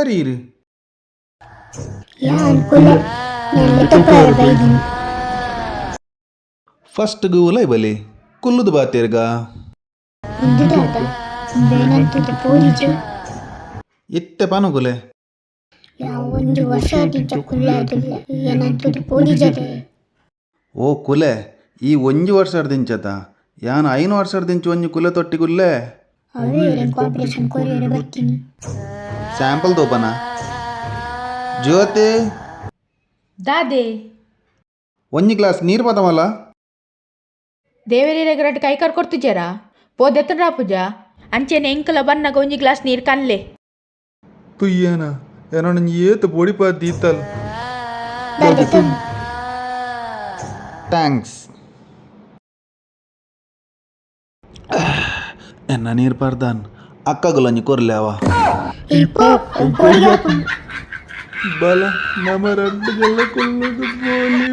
ಯಾರೀರು first ಗೂಲೈ ಬಲೆ ಕುಲ್ಲುದು ಬಾತೇರ್ಗ ಇತ್ತೆ ಪಾನುಗುಲೆ ಓ ಕುಲೆ ಈ ಒಂಜಿ ವರ್ಷದ ದಿಂಚತ ಯಾನ್ 5 ವರ್ಷದ ದಿಂಚು ಒಂಜಿ ಕುಲೆ ತೊಟ್ಟಿಗುಲ್ಲೆ ಸ್ಯಾಂಪಲ್ ತೋಪನ ಜ್ಯೋತಿ ದಾದೆ ಒಂಜಿ ಗ್ಲಾಸ್ ನೀರು ಪದಮಲ್ಲ ದೇವರಿ ರೆಗರಟ್ ಕೈ ಕರ್ಕೊಡ್ತಿಜಾರ ಪೋದೆತ್ತನ ಪೂಜ ಅಂಚೆನೆ ಎಂಕಲ ಬನ್ನಗ ಒಂಜಿ ಗ್ಲಾಸ್ ನೀರು ಕನ್ಲೆ ತುಯ್ಯನ ಏನೋ ಏತು ಪೊಡಿ ಪಾತಿ ಇತ್ತಲ್ಲ ಥ್ಯಾಂಕ್ಸ್ ಎನ್ನ ನೀರು ಪಾರ್ದಾನ್ ಅಕ್ಕಗುಲಂಜಿ ಕೊರ್ಲೆ ಅವ ಬಲ ನಮ್ಮ ರಡ್ಡುಗೆಲ್ಲ ಕೊಲ್ಲದು ಬೋಲಿ